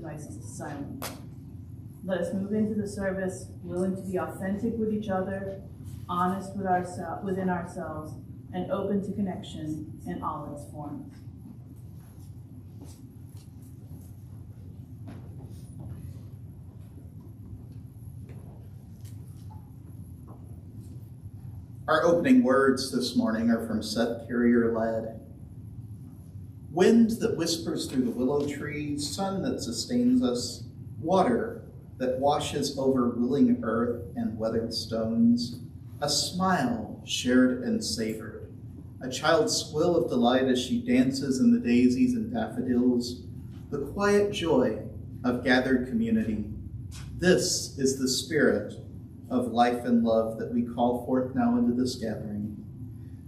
sacrifices to silence. Let us move into the service willing to be authentic with each other, honest within ourselves, and open to connection in all its forms. Our opening words this morning are from Seth Carrier-Ladd. Wind that whispers through the willow trees, sun that sustains us, water that washes over willing earth and weathered stones, a smile shared and savored, a child's squill of delight as she dances in the daisies and daffodils, the quiet joy of gathered community. This is the spirit of life and love that we call forth now into this gathering.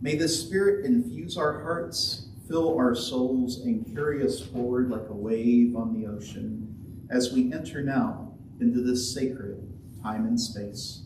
May this spirit infuse our hearts, fill our souls, and carry us forward like a wave on the ocean as we enter now into this sacred time and space.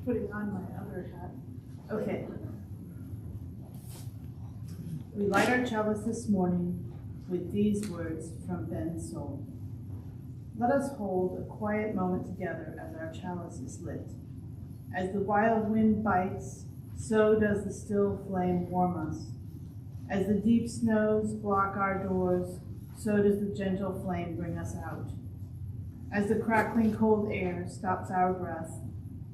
Putting on my other hat. Okay. We light our chalice this morning with these words from Ben's soul. Let us hold a quiet moment together as our chalice is lit. As the wild wind bites, so does the still flame warm us. As the deep snows block our doors, so does the gentle flame bring us out. As the crackling cold air stops our breath,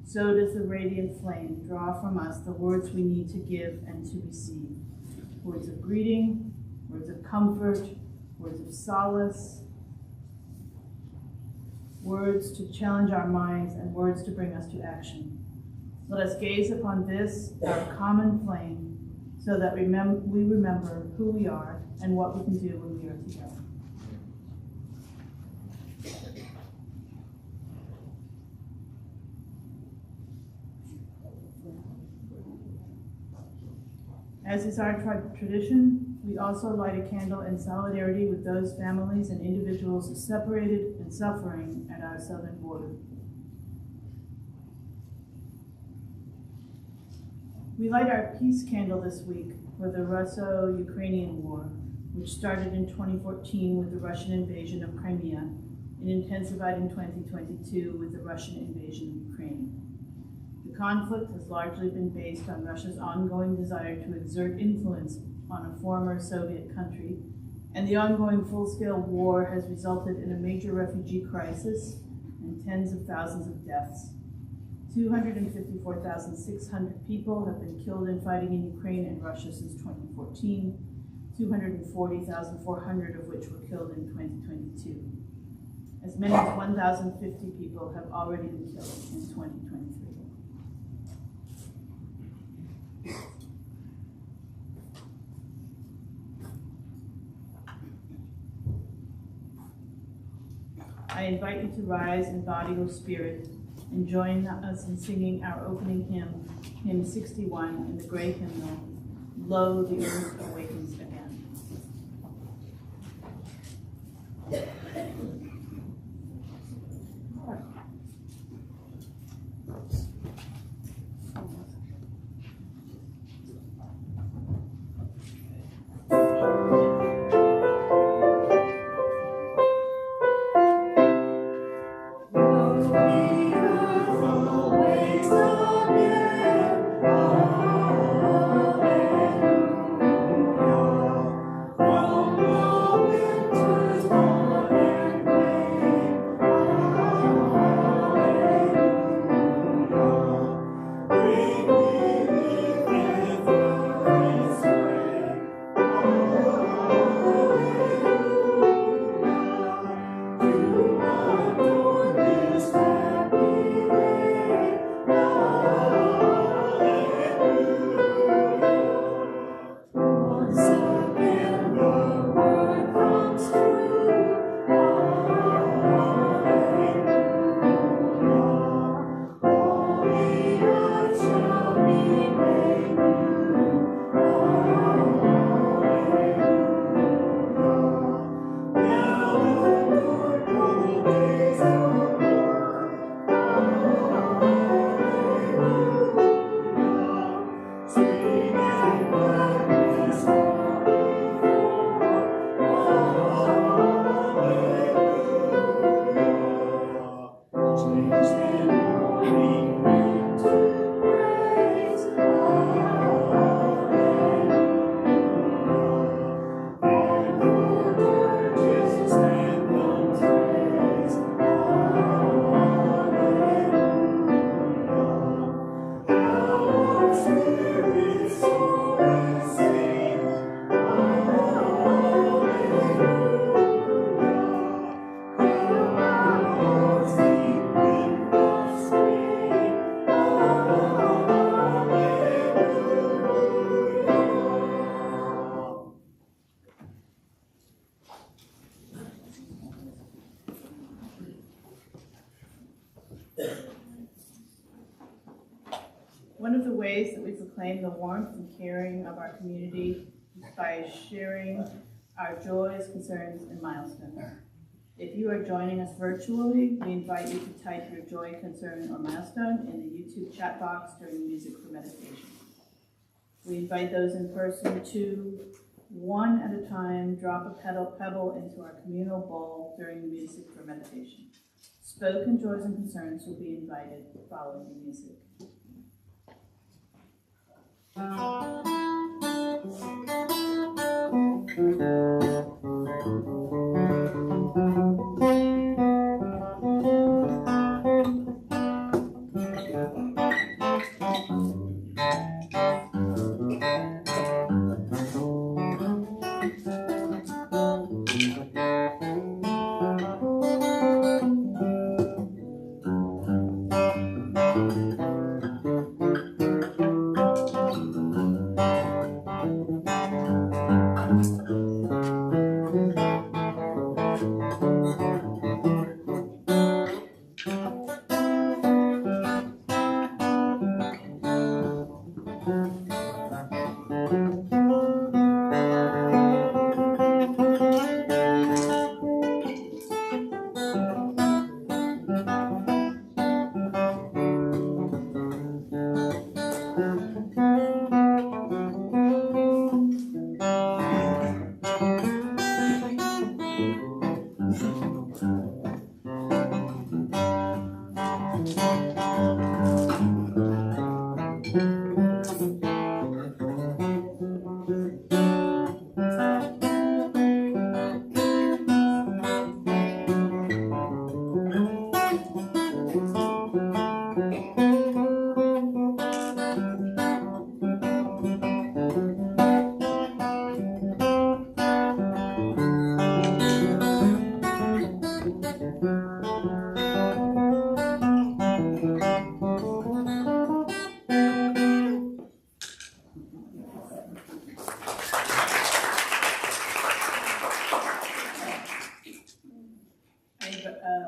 so does the radiant flame draw from us the words we need to give and to receive. Words of greeting, words of comfort, words of solace, words to challenge our minds, and words to bring us to action. Let us gaze upon this, our common flame, so that we remember who we are and what we can do when we are together. As is our tradition, we also light a candle in solidarity with those families and individuals separated and suffering at our southern border. We light our peace candle this week for the Russo-Ukrainian War, which started in 2014 with the Russian invasion of Crimea and intensified in 2022 with the Russian invasion of Ukraine. The conflict has largely been based on Russia's ongoing desire to exert influence on a former Soviet country, and the ongoing full-scale war has resulted in a major refugee crisis and tens of thousands of deaths. 254,600 people have been killed in fighting in Ukraine and Russia since 2014, 240,400 of which were killed in 2022. As many as 1,050 people have already been killed in 2023. I invite you to rise in body or spirit and join us in singing our opening hymn, hymn 61, in the great hymnal, Lo, the Earth Awakens Again. One of the ways that we proclaim the warmth and caring of our community is by sharing our joys, concerns, and milestones. If you are joining us virtually, we invite you to type your joy, concern, or milestone in the YouTube chat box during Music for Meditation. We invite those in person to, one at a time, drop a pebble into our communal bowl during the Music for Meditation. Spoken joys and concerns will be invited following the music.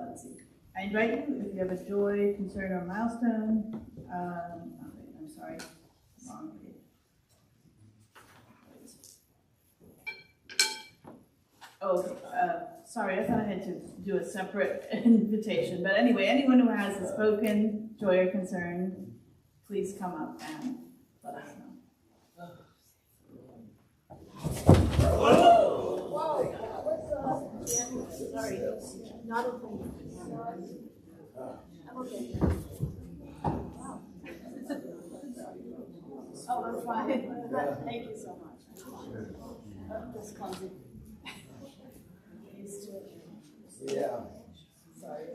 let's see. I invite you, if you have a joy, concern, or milestone, I'm sorry, wrong page. Sorry, I thought I had to do a separate invitation, but anyway, anyone who has a spoken joy or concern, please come up and let us know. Sorry, not okay. I'm okay. Oh, that's fine. Thank you so much. That's clumsy. Yeah. Sorry.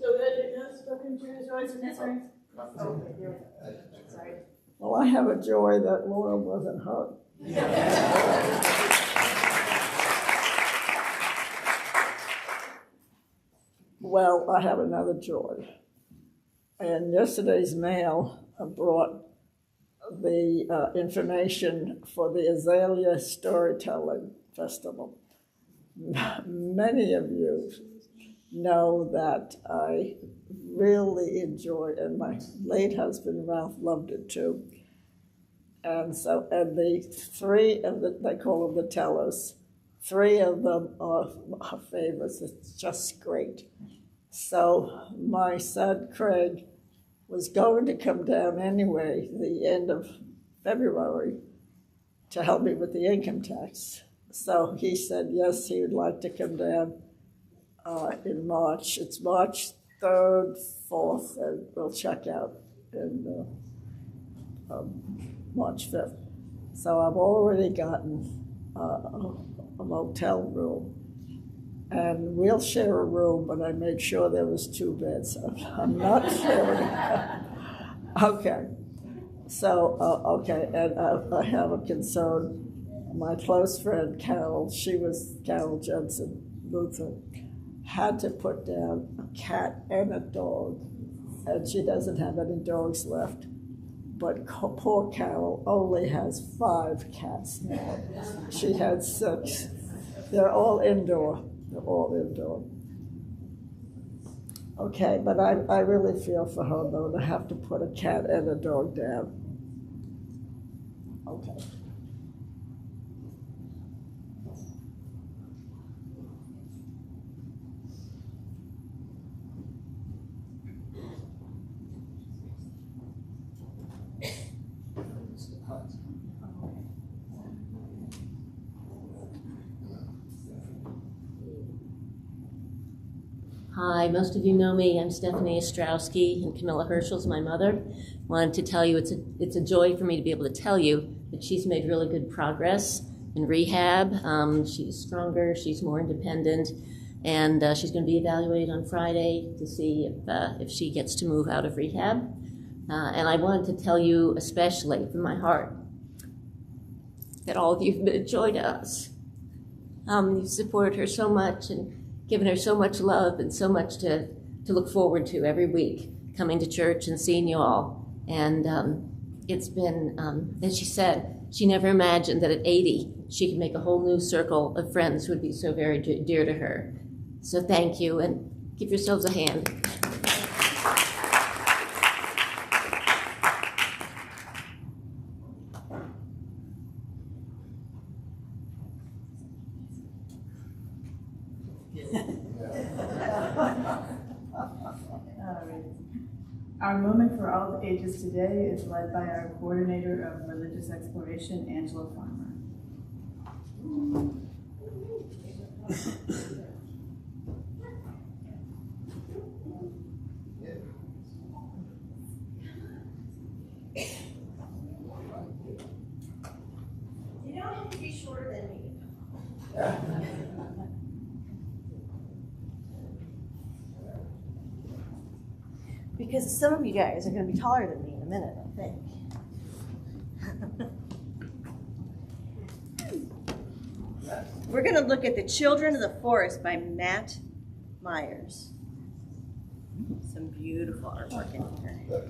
So good, no spoken joys or concerns? Okay, sorry. Well, I have a joy that Laura wasn't hurt. Well, I have another joy. And yesterday's mail brought the information for the Azalea Storytelling Festival. Many of you know that I really enjoyed, and my late husband Ralph loved it too. And so, and the three of the, they call them the tellers, three of them are our favorites. It's just great. So my son Craig was going to come down anyway, the end of February, to help me with the income tax. So he said yes, he would like to come down in March. It's March 3rd, 4th, and we'll check out in March 5th. So I've already gotten a motel room. And we'll share a room, but I made sure there was 2 beds. I'm not sharing. Okay. So, okay, and I have a concern. My close friend Carol Jensen Luther, had to put down a cat and a dog, and she doesn't have any dogs left. But poor Carol only has 5 cats now. She had 6. They're all indoor. They're all indoor. Okay, but I really feel for her, though, to have to put a cat and a dog down. Okay. Hi, most of you know me. I'm Stephanie Ostrowski, and Camilla Herschel's my mother. Wanted to tell you it's a joy for me to be able to tell you that she's made really good progress in rehab. She's stronger, she's more independent, and she's going to be evaluated on Friday to see if she gets to move out of rehab. And I wanted to tell you especially from my heart that all of you have been a joy to us. You've supported her so much and given her so much love and so much to look forward to every week, coming to church and seeing you all. And it's been, as she said, she never imagined that at 80, she could make a whole new circle of friends who would be so very dear to her. So thank you, and give yourselves a hand. Our moment for all ages today is led by our coordinator of religious exploration, Angela Farmer. You don't have to be shorter than me. Because some of you guys are going to be taller than me in a minute, I think. We're going to look at The Children of the Forest by Matt Myers. Some beautiful artwork in here.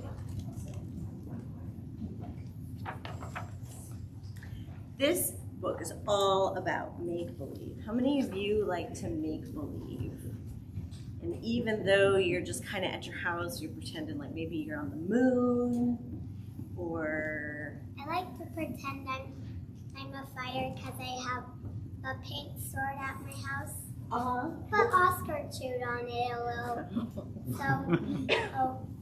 This book is all about make-believe. How many of you like to make-believe? And even though you're just kind of at your house, you're pretending like maybe you're on the moon, or... I like to pretend I'm a fighter because I have a pink sword at my house. But Oscar chewed on it a little, so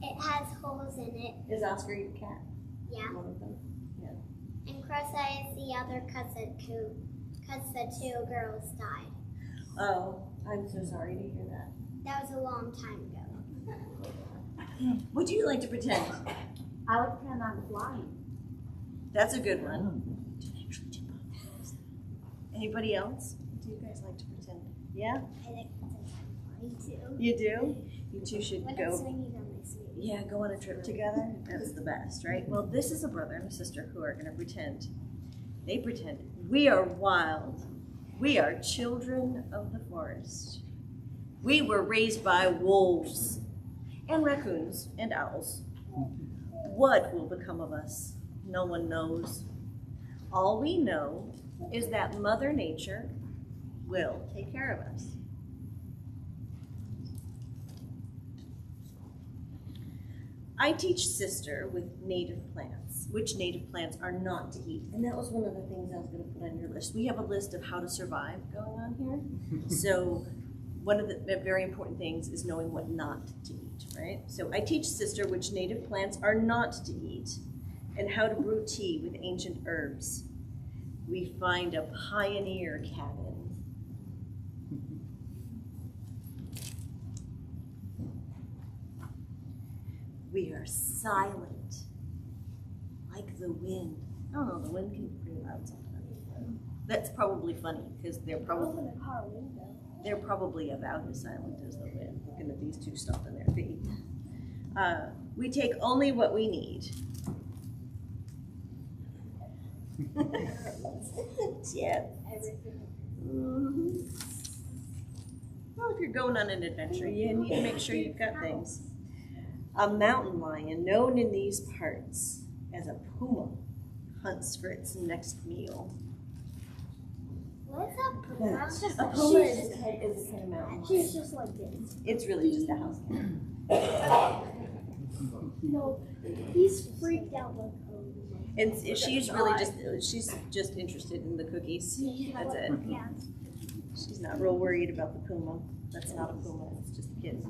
it has holes in it. Is Oscar your cat? Yeah. One of them? Yeah. And Cressa is the other cousin because the two girls died. Oh, I'm so sorry to hear that. That was a long time ago. Would you like to pretend? I would pretend I'm flying. That's a good one. Anybody else? Do you guys like to pretend? Yeah? I like to pretend I'm flying too. You do? You two should When I'm go. swinging on my swing. Yeah, go on a trip together. That's the best, right? Well, this is a brother and a sister who are going to pretend. They pretend. We are wild. We are children of the forest. We were raised by wolves and raccoons and owls. What will become of us? No one knows. All we know is that Mother Nature will take care of us. I teach sister with native plants, which native plants are not to eat. And that was one of the things I was going to put on your list. We have a list of how to survive going on here. So one of the very important things is knowing what not to eat, right? So I teach sister which native plants are not to eat and how to brew tea with ancient herbs. We find a pioneer cabin. We are silent, like the wind. I don't know, the wind can be pretty loud sometimes. That's probably funny, because they're probably about as silent as the wind, looking at these two stomping their feet. We take only what we need. Yeah. Mm-hmm. Well, if you're going on an adventure, you need to make sure you've got things. A mountain lion, known in these parts as a puma, hunts for its next meal. What's a puma? A puma is a kind of mountain lion. She's just like this. It's really just a house cat. No, he's freaked out like And she's really just interested in the cookies. That's it. Yeah. She's not real worried about the puma. That's not a puma, it's just a kid.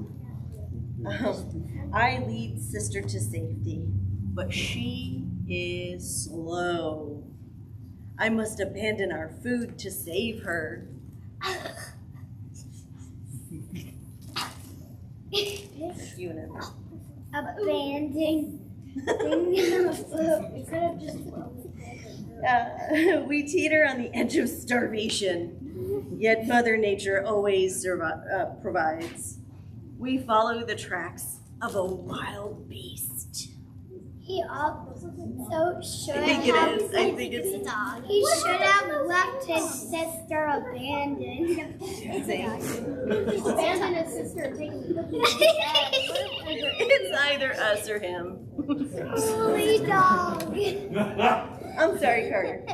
I lead sister to safety, but she is slow. I must abandon our food to save her. You and Emma. Abandoning. We teeter on the edge of starvation, yet Mother Nature always provides. We follow the tracks of a wild beast. He also should I think it have. is. I think it's a dog. He should have left his sister abandoned. Abandoned his sister and taken the cookies. It's either us or him. Bully dog. I'm sorry, Carter.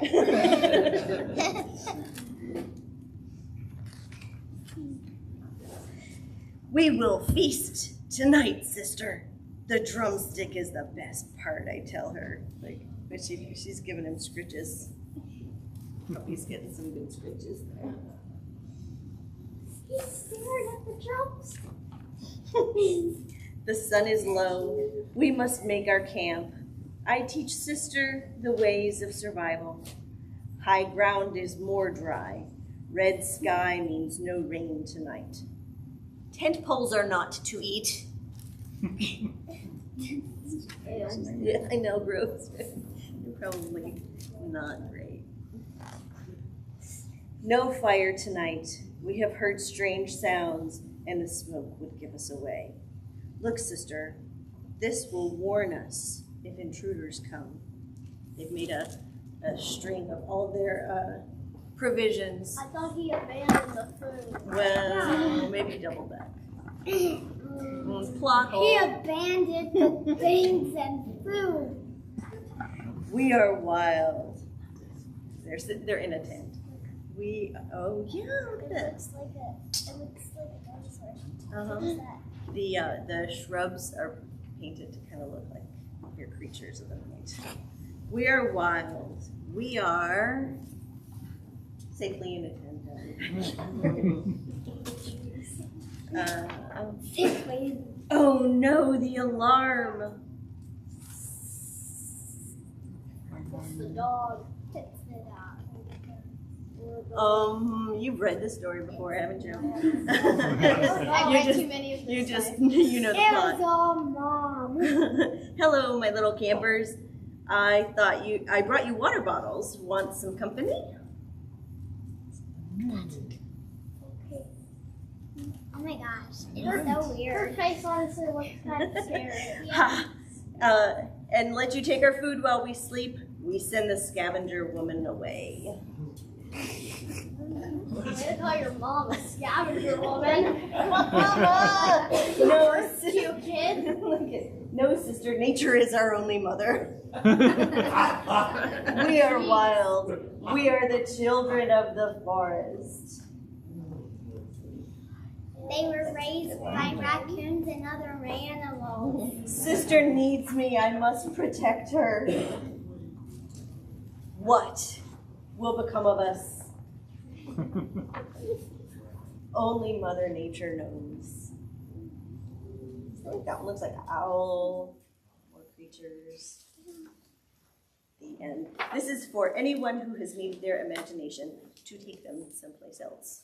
We will feast tonight, sister. The drumstick is the best part, I tell her. But she's giving him scritches. Hope he's getting some good scritches there. He's staring at the drums. The sun is low. We must make our camp. I teach sister the ways of survival. High ground is more dry. Red sky means no rain tonight. Tent poles are not to eat. Yeah, I know, gross. They're probably not great. No fire tonight. We have heard strange sounds, and the smoke would give us away. Look, sister, this will warn us if intruders come. They've made a string of all their provisions. I thought he abandoned the food. Well, maybe double back. Plot hole. He abandoned the things and food. We are wild. They're in a tent. Oh yeah, look at it. It looks like a dinosaur. Uh-huh. What is that? The shrubs are painted to kind of look like your creatures of the night. We are wild. We are safely in a tent. Safely. Oh no, the alarm. It's the dog. It's the dog. You've read this story before, haven't you? I read too many of You this just, time. you know the It plot. was all Mom. Hello, my little campers. I brought you water bottles. Want some company? Okay. Oh my gosh, it's so weird. Her face honestly looks kind of scary. And let you take our food while we sleep. We send the scavenger woman away. I'm gonna call your mom a scavenger woman. No, Cute kid. no, sister. Nature is our only mother. We are wild. We are the children of the forest. They were raised by raccoons and other animals. Sister needs me. I must protect her. What will become of us? Only Mother Nature knows. I think that one looks like an owl. More creatures. The end. This is for anyone who has needed their imagination to take them someplace else.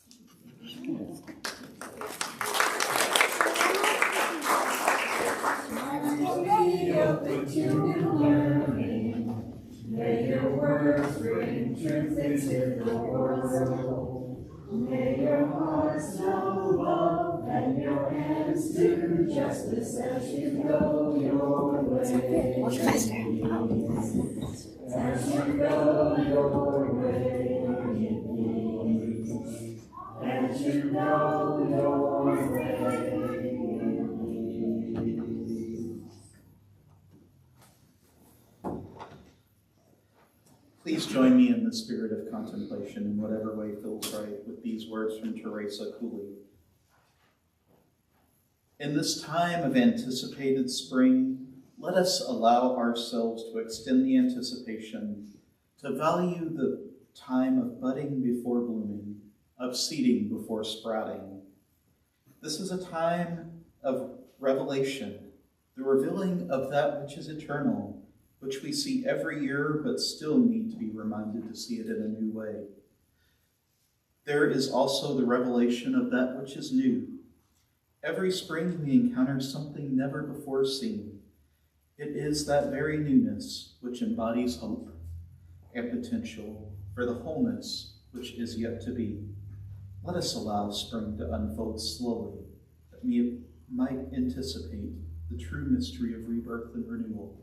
May your words bring truth into the world. May your hearts know love and your hands do justice as you go your way. Much faster. As you go your way. As you go your way. Please join me in the spirit of contemplation in whatever way feels right with these words from Teresa Cooley. In this time of anticipated spring, let us allow ourselves to extend the anticipation, to value the time of budding before blooming, of seeding before sprouting. This is a time of revelation, the revealing of that which is eternal, which we see every year but still need to be reminded to see it in a new way. There is also the revelation of that which is new. Every spring we encounter something never before seen. It is that very newness which embodies hope and potential for the wholeness which is yet to be. Let us allow spring to unfold slowly, that we might anticipate the true mystery of rebirth and renewal.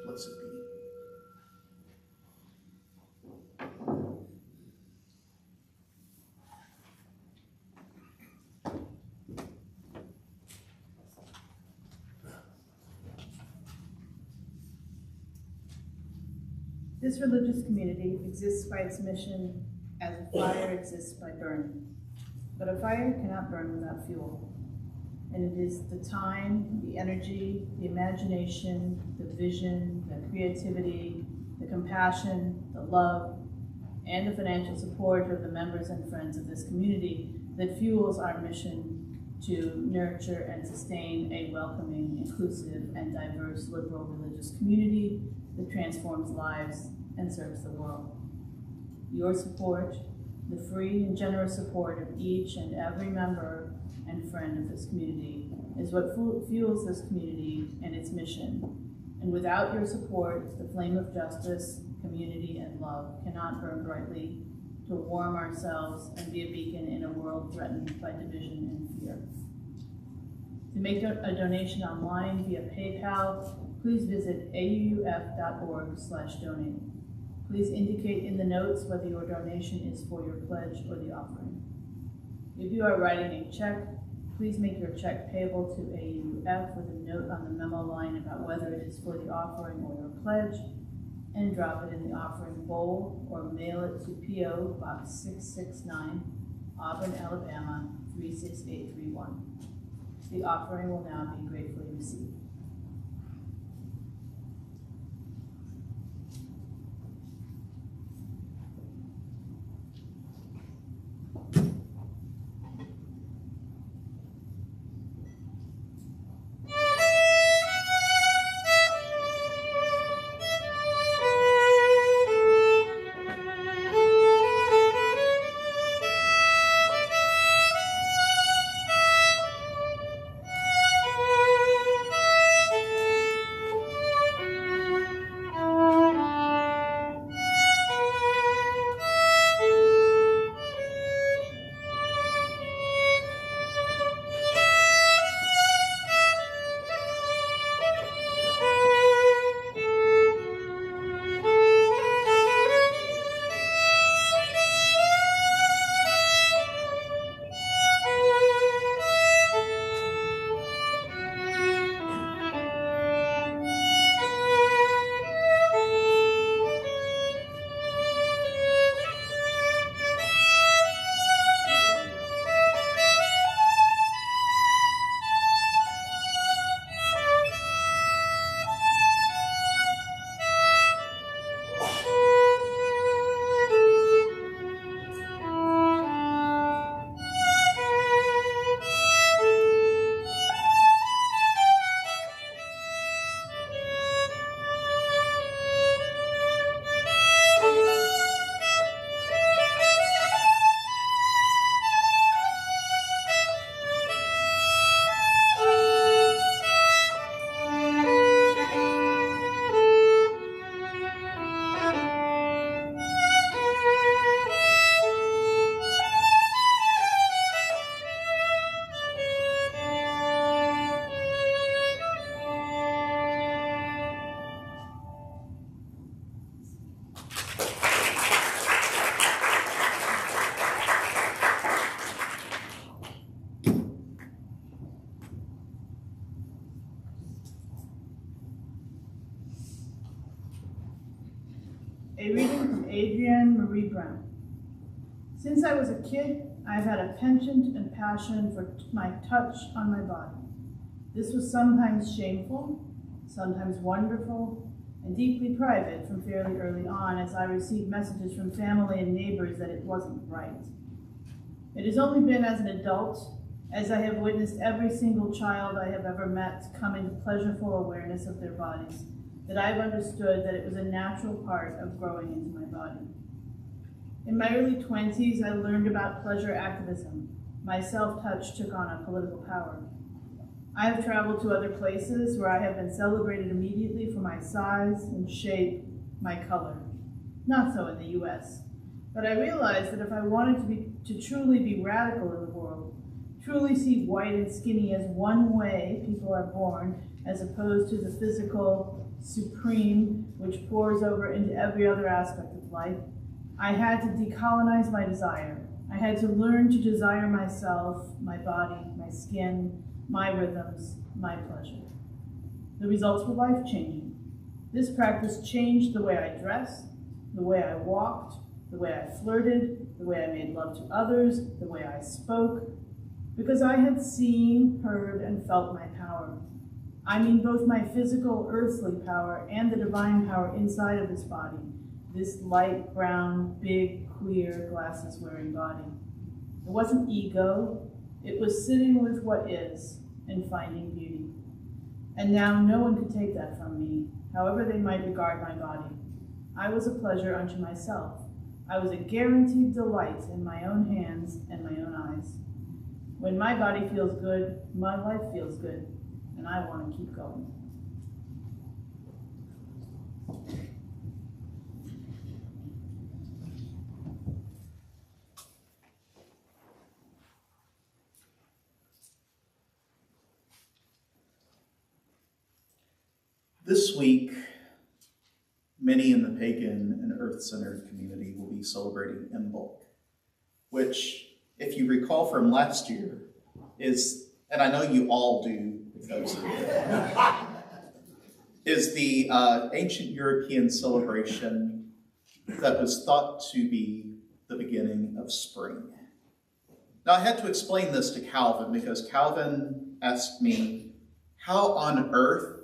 Blessed be. This religious community exists by its mission as a fire exists by burning. But a fire cannot burn without fuel. and it is the time, the energy, the imagination, the vision, the creativity, the compassion, the love, and the financial support of the members and friends of this community that fuels our mission to nurture and sustain a welcoming, inclusive, and diverse liberal religious community that transforms lives and serves the world. Your support, the free and generous support of each and every member and friend of this community, is what fuels this community and its mission. And without your support, the flame of justice, community, and love cannot burn brightly to warm ourselves and be a beacon in a world threatened by division and fear. To make a donation online via PayPal, please visit auuf.org/donate. Please indicate in the notes whether your donation is for your pledge or the offering. If you are writing a check, please make your check payable to AUF with a note on the memo line about whether it is for the offering or your pledge, and drop it in the offering bowl or mail it to P.O. Box 669, Auburn, Alabama 36831. The offering will now be gratefully received. A reading from Adrienne Marie Brown. Since I was a kid, I've had a penchant and passion for my touch on my body. This was sometimes shameful, sometimes wonderful, and deeply private from fairly early on, as I received messages from family and neighbors that it wasn't right. It has only been as an adult, as I have witnessed every single child I have ever met come into pleasureful awareness of their bodies, that I've understood that it was a natural part of growing into my body. In my early 20s, I learned about pleasure activism. My self-touch took on a political power. I have traveled to other places where I have been celebrated immediately for my size and shape, my color. Not so in the US. But I realized that if I wanted to truly be radical in the world, truly see white and skinny as one way people are born, as opposed to the physical, supreme, which pours over into every other aspect of life, I had to decolonize my desire. I had to learn to desire myself, my body, my skin, my rhythms, my pleasure. The results were life-changing. This practice changed the way I dressed, the way I walked, the way I flirted, the way I made love to others, the way I spoke. because I had seen, heard, and felt my power. I mean both my physical, earthly power and the divine power inside of this body, this light brown, big, clear, glasses-wearing body. It wasn't ego, it was sitting with what is and finding beauty. And now no one could take that from me, however they might regard my body. I was a pleasure unto myself. I was a guaranteed delight in my own hands and my own eyes. When my body feels good, my life feels good, and I want to keep going. This week, many in the pagan and earth-centered community will be celebrating Imbolc, which, if you recall from last year, is, and I know you all do because of it, is the ancient European celebration that was thought to be the beginning of spring. Now, I had to explain this to Calvin because Calvin asked me, how on earth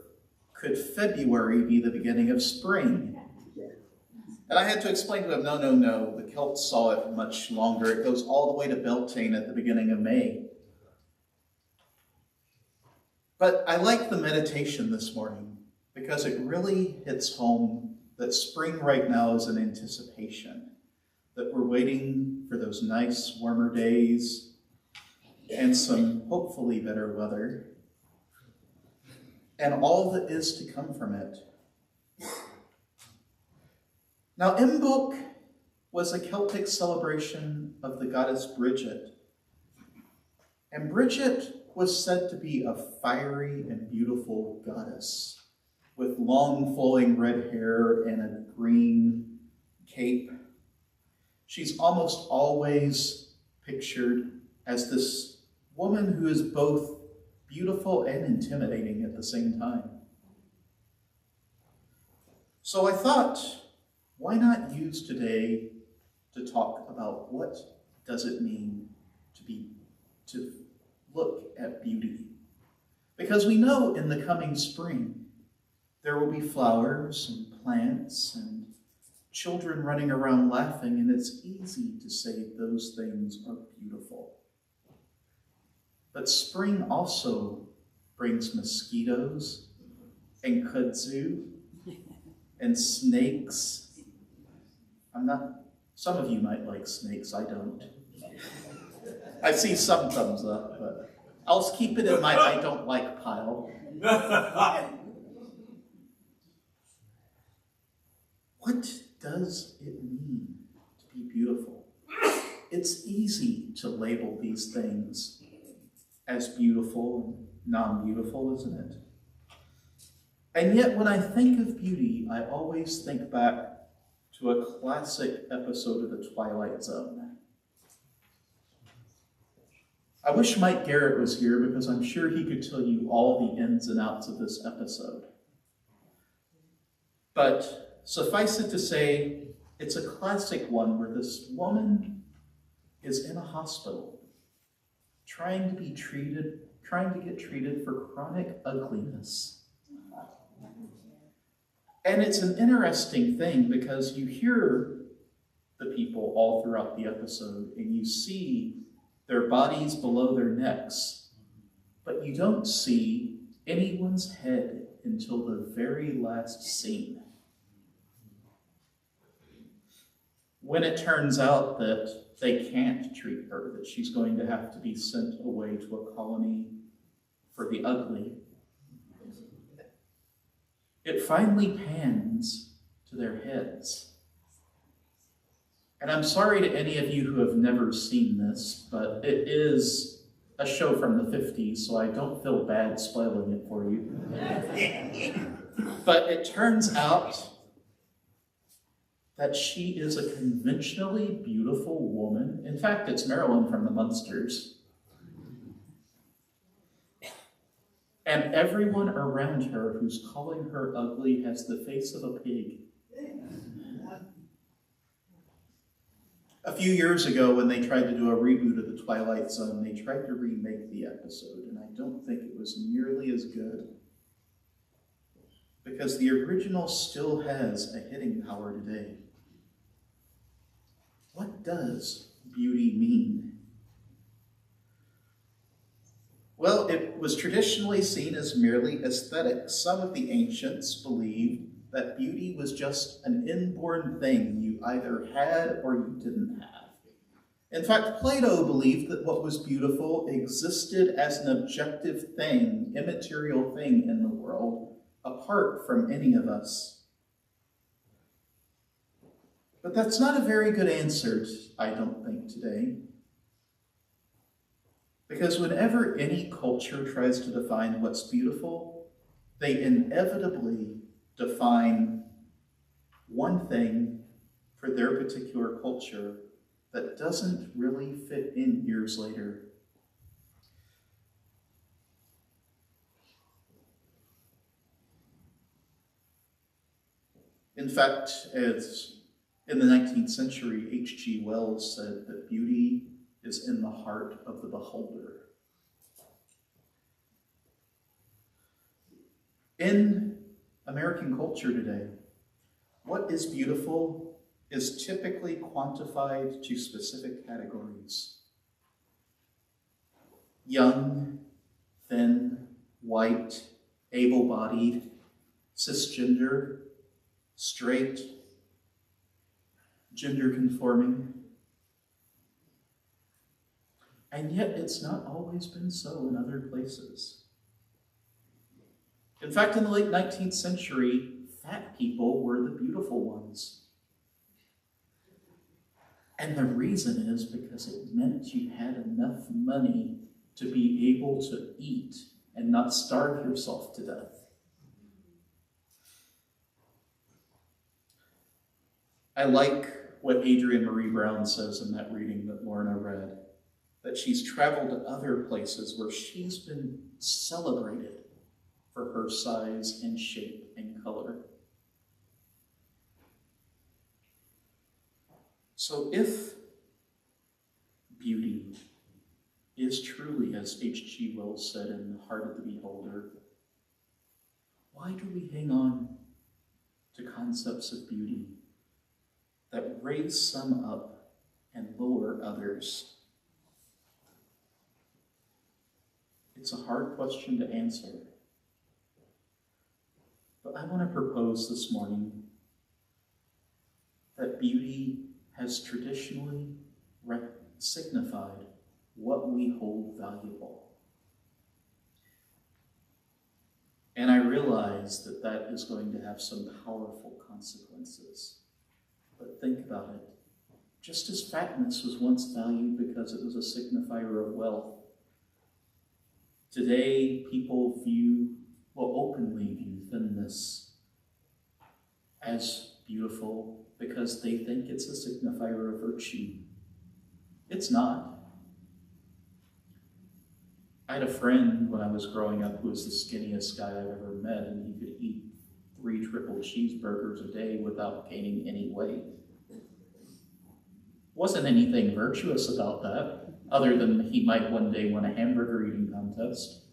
could February be the beginning of spring? And I had to explain to him, no, the Celts saw it much longer. It goes all the way to Beltane at the beginning of May. But I like the meditation this morning because it really hits home that spring right now is an anticipation, that we're waiting for those nice warmer days and some hopefully better weather, and all that is to come from it. Now, Imbolc was a Celtic celebration of the goddess Briget. And Briget was said to be a fiery and beautiful goddess with long flowing red hair and a green cape. She's almost always pictured as this woman who is both beautiful and intimidating at the same time. So I thought, why not use today to talk about what does it mean to look at beauty? Because we know in the coming spring, there will be flowers and plants and children running around laughing, and it's easy to say those things are beautiful. But spring also brings mosquitoes and kudzu and snakes. Some of you might like snakes, I don't. I see some thumbs up, but I'll keep it in my I don't like pile. What does it mean to be beautiful? It's easy to label these things as beautiful and non-beautiful, isn't it? And yet when I think of beauty, I always think back to a classic episode of The Twilight Zone. I wish Mike Garrett was here because I'm sure he could tell you all the ins and outs of this episode. But suffice it to say, it's a classic one where this woman is in a hospital trying to get treated for chronic ugliness. And it's an interesting thing because you hear the people all throughout the episode and you see their bodies below their necks, but you don't see anyone's head until the very last scene. When it turns out that they can't treat her, that she's going to have to be sent away to a colony for the ugly, it finally pans to their heads. And I'm sorry to any of you who have never seen this, but it is a show from the 50s, so I don't feel bad spoiling it for you. But it turns out that she is a conventionally beautiful woman. In fact, it's Marilyn from the Munsters. And everyone around her who's calling her ugly has the face of a pig. A few years ago, when they tried to do a reboot of The Twilight Zone, they tried to remake the episode, and I don't think it was nearly as good, because the original still has a hitting power today. What does beauty mean? Well, it was traditionally seen as merely aesthetic. Some of the ancients believed that beauty was just an inborn thing you either had or you didn't have. In fact, Plato believed that what was beautiful existed as an objective thing, immaterial thing in the world, apart from any of us. But that's not a very good answer, I don't think, today. Because whenever any culture tries to define what's beautiful, they inevitably define one thing for their particular culture that doesn't really fit in years later. In fact, as in the 19th century, H.G. Wells said that beauty is in the heart of the beholder. In American culture today, what is beautiful is typically quantified to specific categories. Young, thin, white, able-bodied, cisgender, straight, gender-conforming. And yet it's not always been so in other places. In fact, in the late 19th century, fat people were the beautiful ones. And the reason is because it meant you had enough money to be able to eat and not starve yourself to death. I like what Adrienne Marie Brown says in that reading that Lorna read, that she's traveled to other places where she's been celebrated for her size and shape and color. So if beauty is truly, as H.G. Wells said, in the heart of the beholder, why do we hang on to concepts of beauty that raise some up and lower others? It's a hard question to answer. But I want to propose this morning that beauty has traditionally signified what we hold valuable. And I realize that that is going to have some powerful consequences. But think about it. Just as fatness was once valued because it was a signifier of wealth, today people openly view thinness as beautiful because they think it's a signifier of virtue. It's not. I had a friend when I was growing up who was the skinniest guy I've ever met, and he could eat 3 triple cheeseburgers a day without gaining any weight. Wasn't anything virtuous about that, other than he might one day win a hamburger eating contest.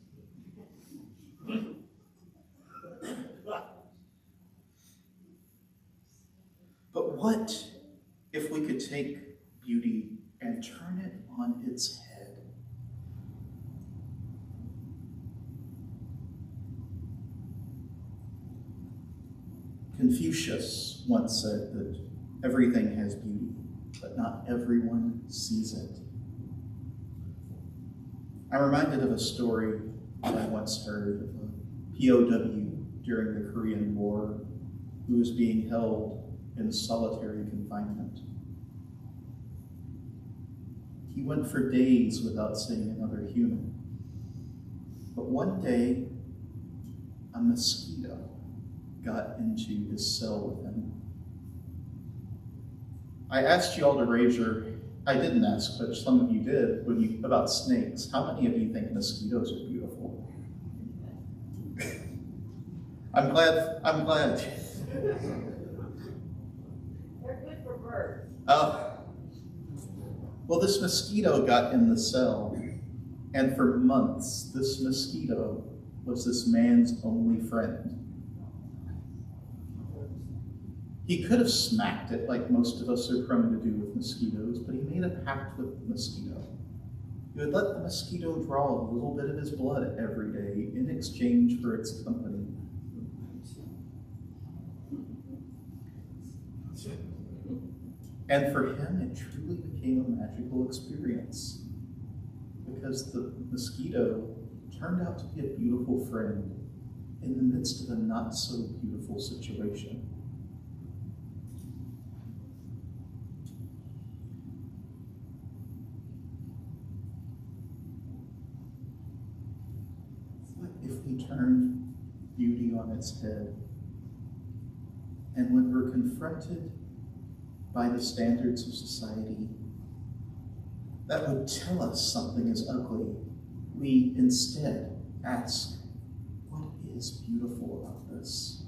But what if we could take beauty and turn it on its head? Confucius once said that everything has beauty, but not everyone sees it. I'm reminded of a story that I once heard of a POW during the Korean War who was being held in solitary confinement. He went for days without seeing another human. But one day, a mosquito got into his cell with him. I asked you all to raise your, I didn't ask, but some of you did, about snakes. How many of you think mosquitoes are beautiful? I'm glad. They're good for birds. Oh, Well, this mosquito got in the cell, and for months, this mosquito was this man's only friend. He could have smacked it like most of us are prone to do with mosquitoes, but he made a pact with the mosquito. He would let the mosquito draw a little bit of his blood every day in exchange for its company. And for him, it truly became a magical experience because the mosquito turned out to be a beautiful friend in the midst of a not so beautiful situation. What if we turned beauty on its head, and when we're confronted by the standards of society that would tell us something is ugly, we instead ask, what is beautiful about this?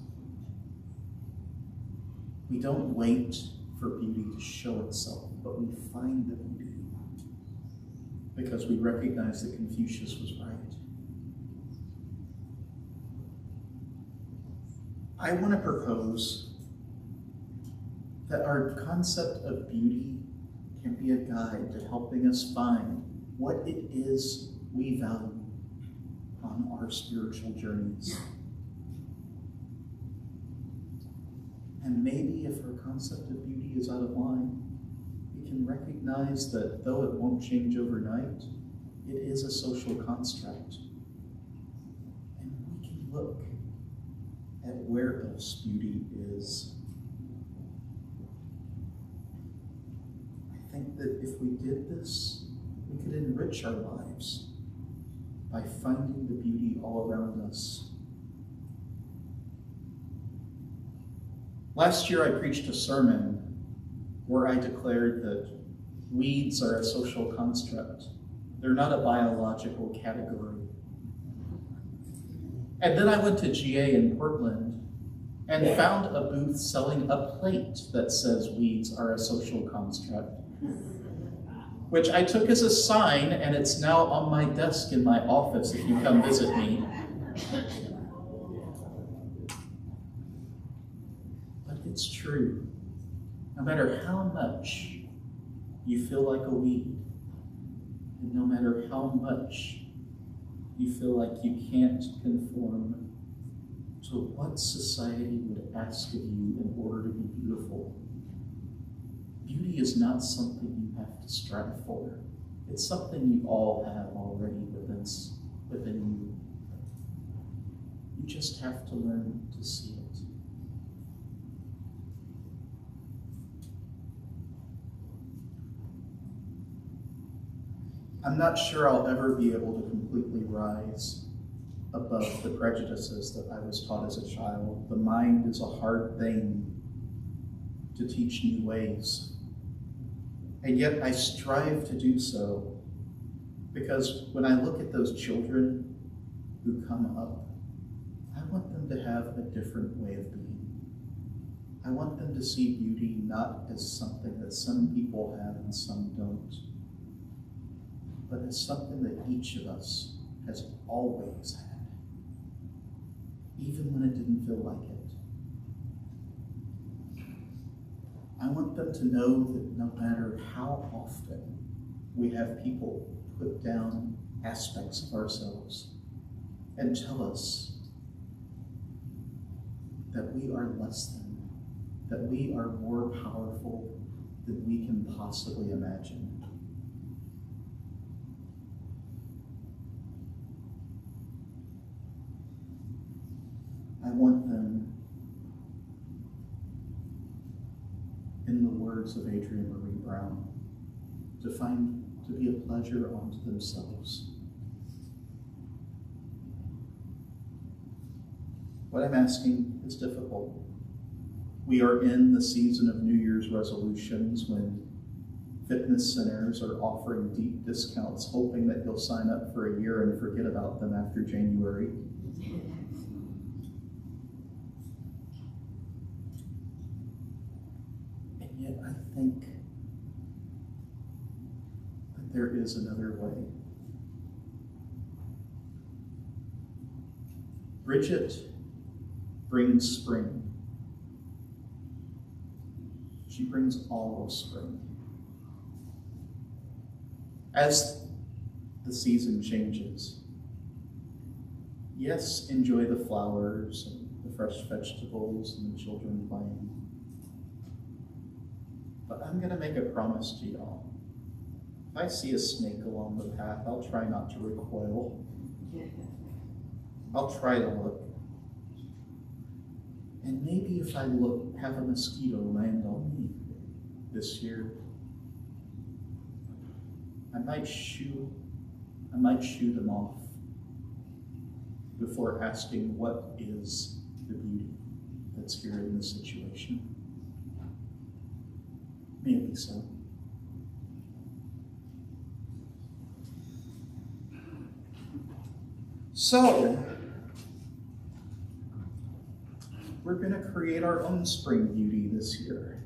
We don't wait for beauty to show itself, but we find the beauty because we recognize that Confucius was right. I want to propose that our concept of beauty can be a guide to helping us find what it is we value on our spiritual journeys. And maybe if our concept of beauty is out of line, we can recognize that though it won't change overnight, it is a social construct. And we can look at where else beauty is. I think that if we did this, we could enrich our lives by finding the beauty all around us. Last year I preached a sermon where I declared that weeds are a social construct. They're not a biological category. And then I went to GA in Portland and found a booth selling a plate that says weeds are a social construct, which I took as a sign, and it's now on my desk in my office if you come visit me. But it's true. No matter how much you feel like a weed, and no matter how much you feel like you can't conform to what society would ask of you in order to be beautiful, beauty is not something you have to strive for. It's something you all have already within you. You just have to learn to see it. I'm not sure I'll ever be able to completely rise above the prejudices that I was taught as a child. The mind is a hard thing to teach new ways. And yet I strive to do so because when I look at those children who come up, I want them to have a different way of being. I want them to see beauty not as something that some people have and some don't, but as something that each of us has always had, even when it didn't feel like it. I want them to know that no matter how often we have people put down aspects of ourselves and tell us that we are less than, that we are more powerful than we can possibly imagine. I want them, in the words of Adrienne Marie Brown, to be a pleasure unto themselves. What I'm asking is difficult. We are in the season of New Year's resolutions when fitness centers are offering deep discounts, hoping that you'll sign up for a year and forget about them after January. And yet I think there is another way. Briget brings spring. She brings all of spring. As the season changes, yes, enjoy the flowers and the fresh vegetables and the children playing. But I'm going to make a promise to y'all. If I see a snake along the path, I'll try not to recoil. I'll try to look. And maybe if I look, have a mosquito land on me this year. I might shoo them off before asking what is the beauty that's here in this situation. Maybe so. So, we're going to create our own spring beauty this year.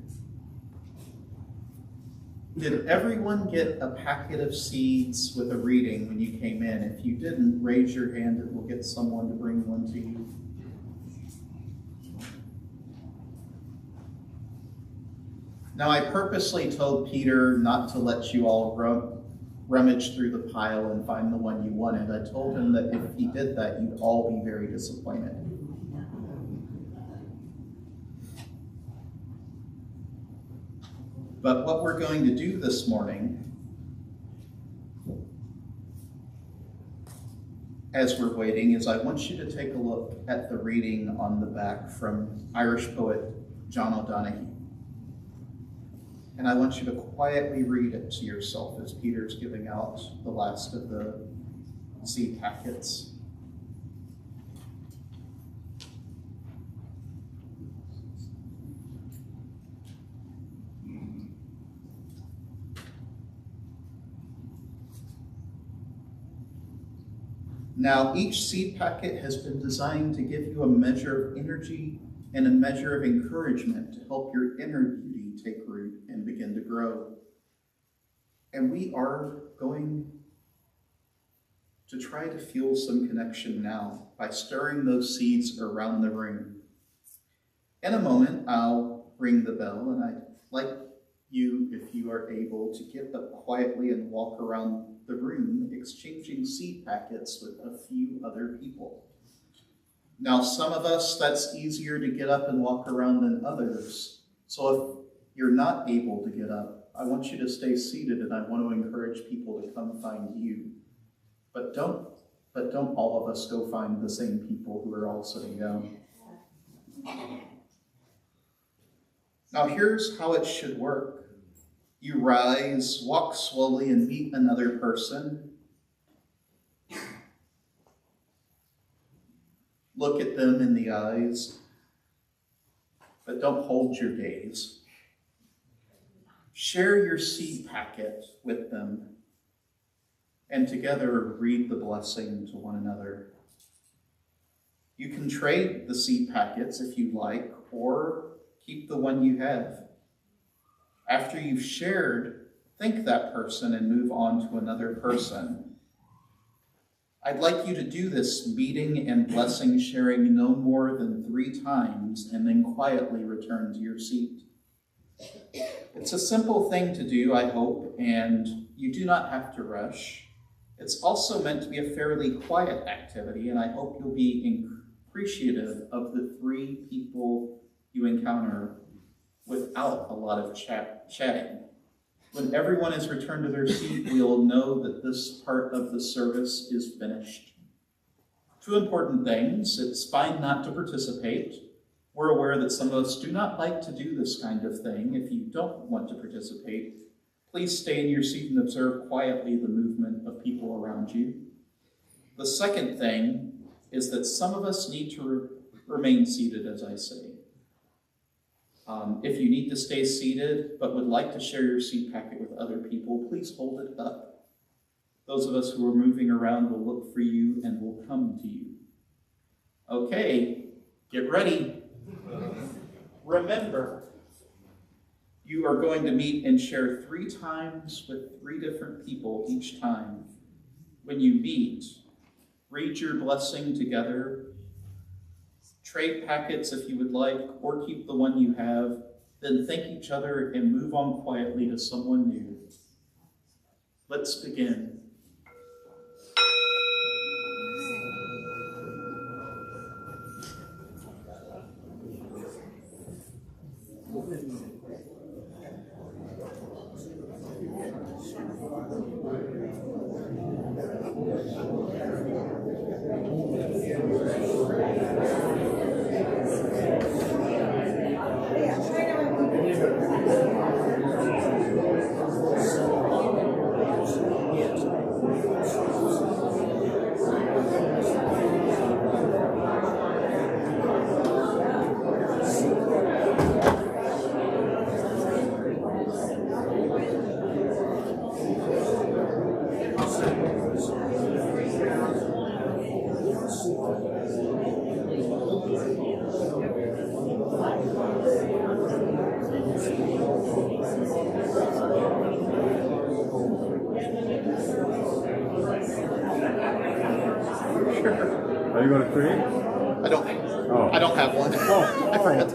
Did everyone get a packet of seeds with a reading when you came in? If you didn't, raise your hand and we'll get someone to bring one to you. Now, I purposely told Peter not to let you all rummage through the pile and find the one you wanted. I told him that if he did that, you'd all be very disappointed. But what we're going to do this morning, as we're waiting, is I want you to take a look at the reading on the back from Irish poet John O'Donoghue. And I want you to quietly read it to yourself as Peter's giving out the last of the seed packets. Now, each seed packet has been designed to give you a measure of energy and a measure of encouragement to help your inner beauty take root and begin to grow. And we are going to try to feel some connection now by stirring those seeds around the room. In a moment, I'll ring the bell, and I'd like you, if you are able, to get up quietly and walk around the room, exchanging seed packets with a few other people. Now, some of us, that's easier to get up and walk around than others. So if you're not able to get up, I want you to stay seated, and I want to encourage people to come find you. But don't all of us go find the same people who are all sitting down. Now, here's how it should work. You rise, walk slowly, and meet another person. Look at them in the eyes, but don't hold your gaze. Share your seed packet with them, and together read the blessing to one another. You can trade the seed packets if you like, or keep the one you have. After you've shared, thank that person and move on to another person. I'd like you to do this meeting and blessing sharing no more than 3 times and then quietly return to your seat. It's a simple thing to do, I hope, and you do not have to rush. It's also meant to be a fairly quiet activity, and I hope you'll be appreciative of the 3 people you encounter without a lot of chatting. When everyone is returned to their seat, we'll know that this part of the service is finished. 2 important things. It's fine not to participate. We're aware that some of us do not like to do this kind of thing. If you don't want to participate, please stay in your seat and observe quietly the movement of people around you. The second thing is that some of us need to remain seated, as I say. If you need to stay seated but would like to share your seed packet with other people, please hold it up. Those of us who are moving around will look for you and will come to you. Okay, get ready. Remember, You are going to meet and share 3 times with 3 different people each time. When you meet, read your blessing together, trade packets if you would like, or keep the one you have, then thank each other and move on quietly to someone new. Let's begin. Are you going to create? I don't have one. Oh. I forgot.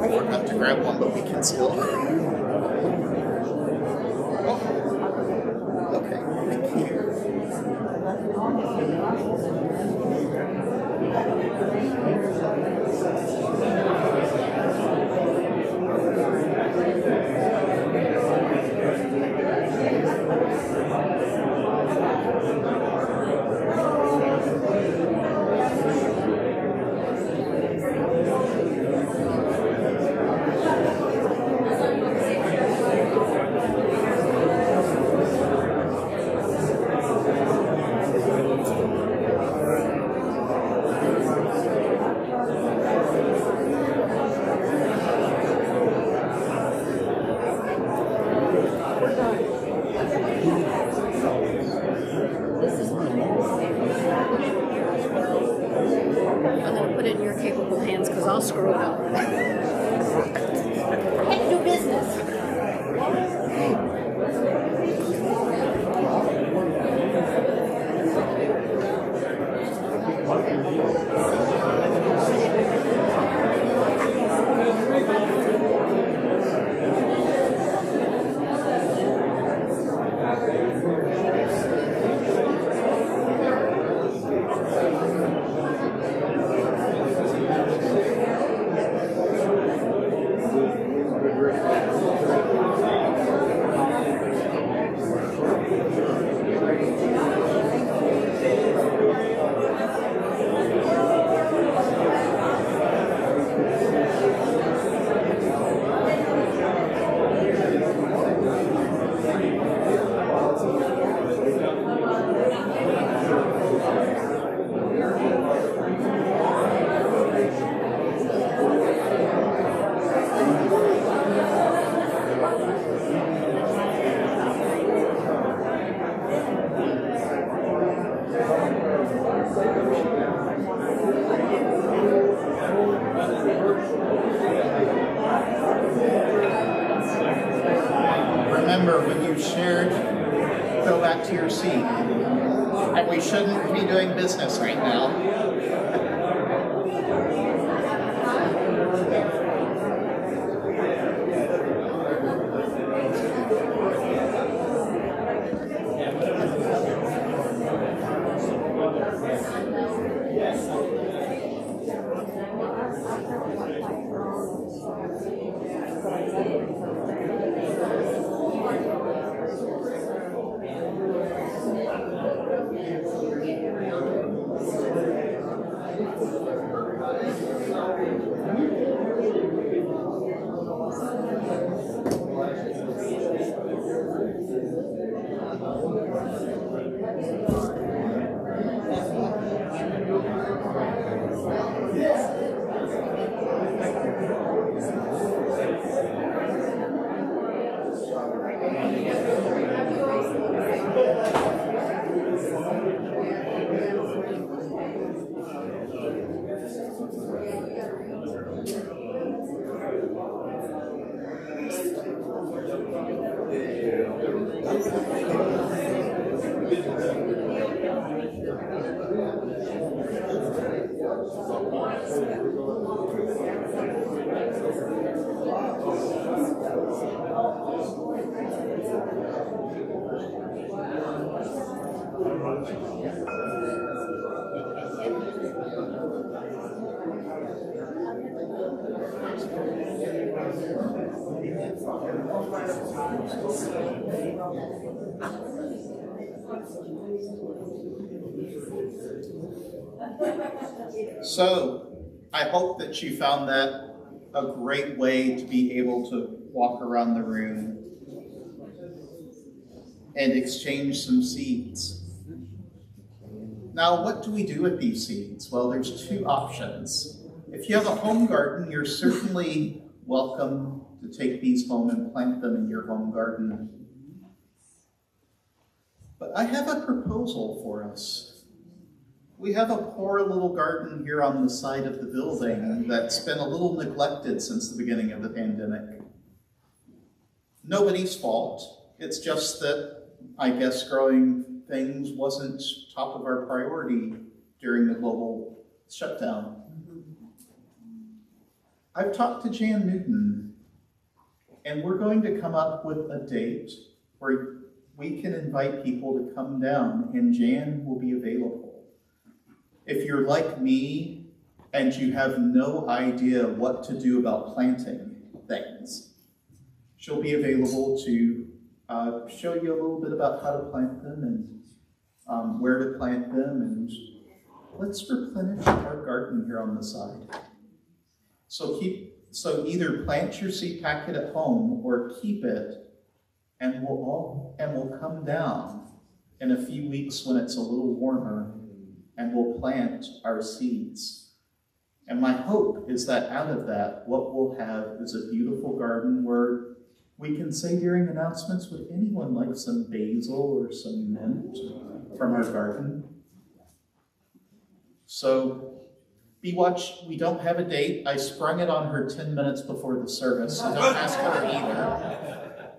I forgot to grab one, but we can still. Oh. Okay, thank you. I'm going to put it in your capable hands because I'll screw it up. I have to do business. Remember, when you shared, go back to your seat. And we shouldn't be doing business right now. So, I hope that you found that a great way to be able to walk around the room and exchange some seeds. Now, what do we do with these seeds? Well, there's two options. If you have a home garden, you're certainly welcome to take these home and plant them in your home garden. But I have a proposal for us. We have a poor little garden here on the side of the building that's been a little neglected since the beginning of the pandemic. Nobody's fault. It's just that, I guess, growing things wasn't top of our priority during the global shutdown. I've talked to Jan Newton, and we're going to come up with a date where we can invite people to come down, and Jan will be available. If you're like me and you have no idea what to do about planting things, she'll be available to show you a little bit about how to plant them and where to plant them, and let's replenish our garden here on the side. So either plant your seed packet at home or keep it, and we'll come down in a few weeks when it's a little warmer, and we'll plant our seeds. And my hope is that out of that, what we'll have is a beautiful garden where we can say during announcements, would anyone like some basil or some mint from our garden? So we don't have a date. I sprung it on her 10 minutes before the service, so don't ask her either.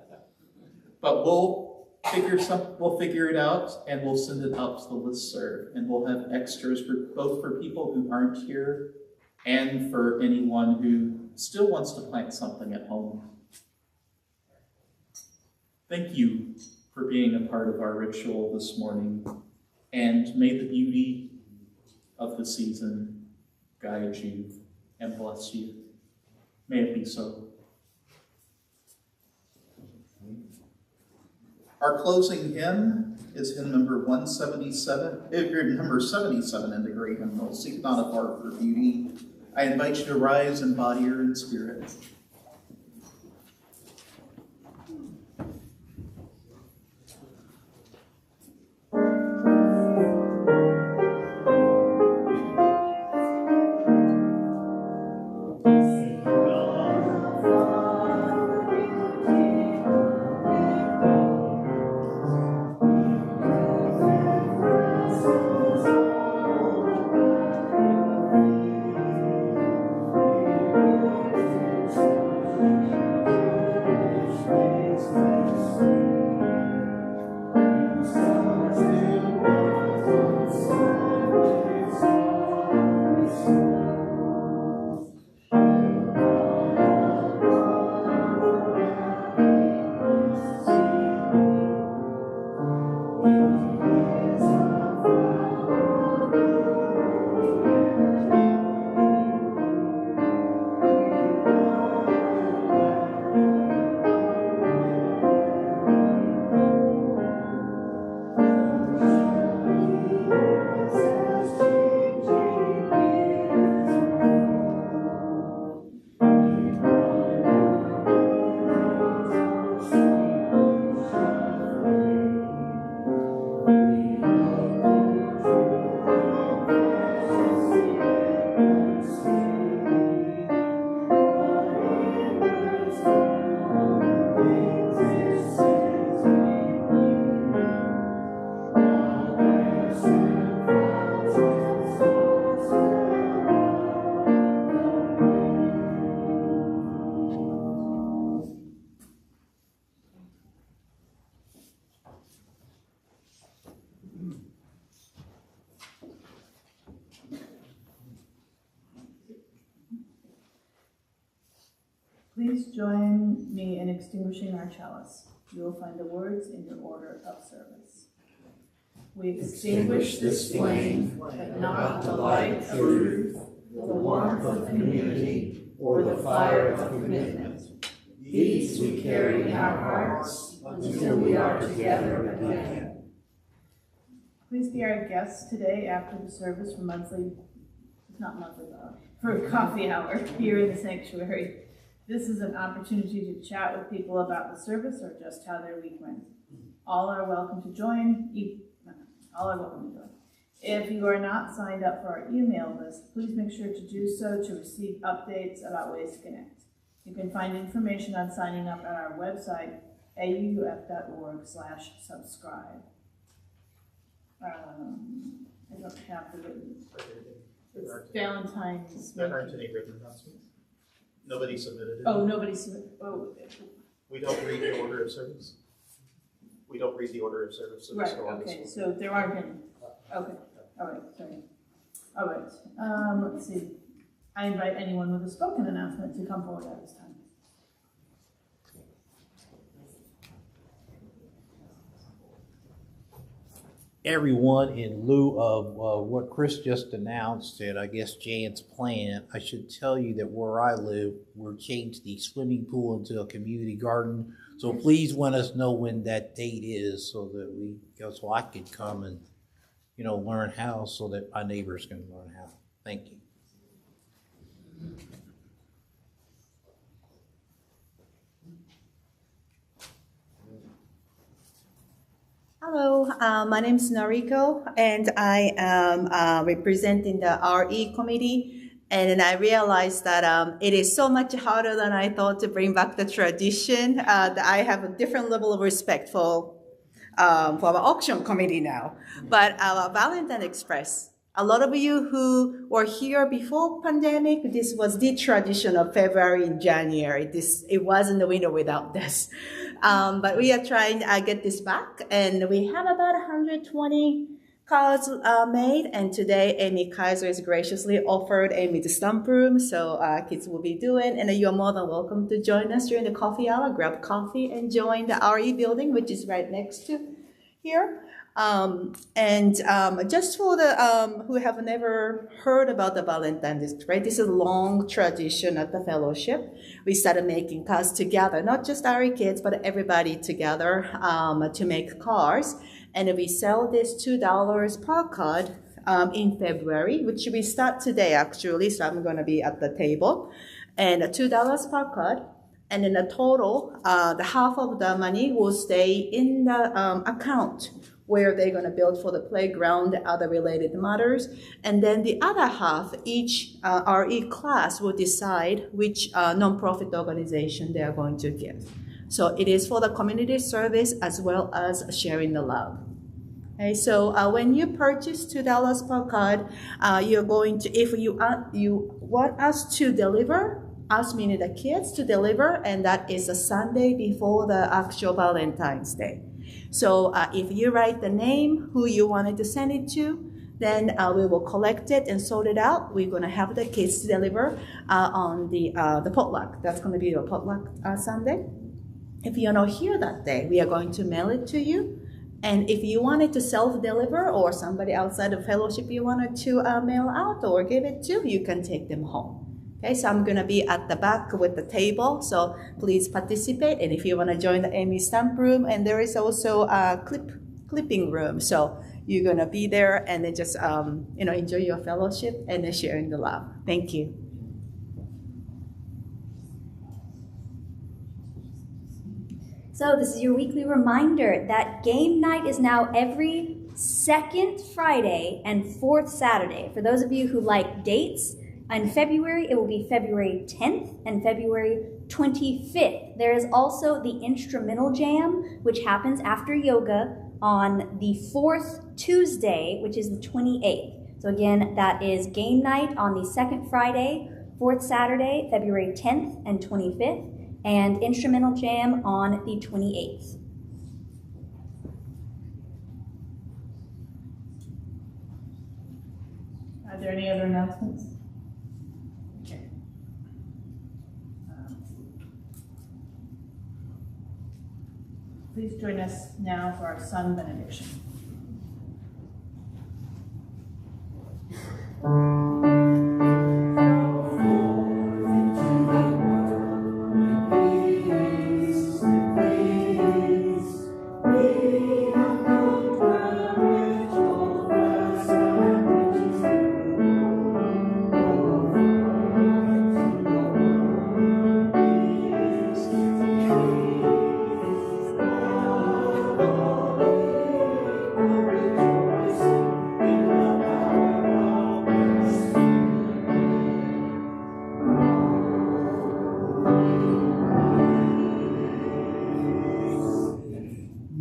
But we'll figure it out, and we'll send it out to the listserv, and we'll have extras both for people who aren't here and for anyone who still wants to plant something at home. Thank you for being a part of our ritual this morning, and may the beauty of the season guide you and bless you. May it be so. Our closing hymn is hymn number 177, number 77 in the great hymnal, Seek Not Afar for Beauty. I invite you to rise in body or in spirit. Please join me in extinguishing our chalice. You will find the words in your order of service. We extinguish this flame, but not the light of truth, the warmth of community, or the fire of commitment. These we carry in our hearts until we are together again. Please be our guests today after the service for coffee hour here in the sanctuary. This is an opportunity to chat with people about the service or just how their week went. All are welcome to join. If you are not signed up for our email list, please make sure to do so to receive updates about ways to connect. You can find information on signing up at our website, auuf.org/subscribe. I don't have the written. It's Valentine's. There aren't any written announcements. Nobody submitted it. Oh, nobody submitted. Oh. We don't read the order of service. We don't read the order of service. So Right, okay, so there aren't any. Okay, all right, sorry. All right, let's see. I invite anyone with a spoken announcement to come forward at this time. Everyone, in lieu of what Chris just announced and I guess Jan's plan, I should tell you that where I live, we're changed the swimming pool into a community garden. So please let us know when that date is so I could come and, learn how so that my neighbors can learn how. Thank you. Hello, my name is Noriko, and I am representing the RE committee. And then I realized that it is so much harder than I thought to bring back the tradition. That I have a different level of respect for our auction committee now. But our Valentine Express, a lot of you who were here before pandemic, this was the tradition of February and January. It wasn't the winter without this. But we are trying to get this back, and we have about 120 cards made, and today Amy Kaiser has graciously offered Amy the stump room, so kids will be doing, and you're more than welcome to join us during the coffee hour. Grab coffee and join the RE building, which is right next to here. Just for the who have never heard about the Valentine's Day, right? This is a long tradition at the fellowship. We started making cards together, not just our kids, but everybody together to make cards. And we sell this $2 per card in February, which we start today actually. So I'm going to be at the table, and $2 per card. And in the total, the half of the money will stay in the account where they're going to build for the playground, other related matters. And then the other half, each RE class will decide which nonprofit organization they are going to give. So it is for the community service as well as sharing the love. Okay, so when you purchase $2 per card, you're going to, if you want us to deliver, us meaning the kids to deliver, and that is a Sunday before the actual Valentine's Day. So if you write the name, who you wanted to send it to, then we will collect it and sort it out. We're going to have the kids deliver on the potluck. That's going to be a potluck Sunday. If you're not here that day, we are going to mail it to you. And if you wanted to self-deliver or somebody outside of fellowship you wanted to mail out or give it to, you can take them home. Okay, so I'm going to be at the back with the table, so please participate. And if you want to join the Amy Stamp room, and there is also a clipping room, so you're going to be there and then just enjoy your fellowship and then sharing the love. Thank you. So this is your weekly reminder that game night is now every second Friday and fourth Saturday. For those of you who like dates, in February, it will be February 10th and February 25th. There is also the instrumental jam, which happens after yoga on the fourth Tuesday, which is the 28th. So again, that is game night on the second Friday, fourth Saturday, February 10th and 25th, and instrumental jam on the 28th. Are there any other announcements? Please join us now for our sun benediction.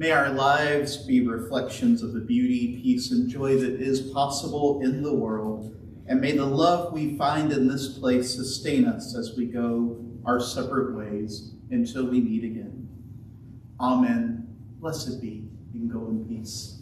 May our lives be reflections of the beauty, peace, and joy that is possible in the world. And may the love we find in this place sustain us as we go our separate ways until we meet again. Amen. Blessed be, and go in peace.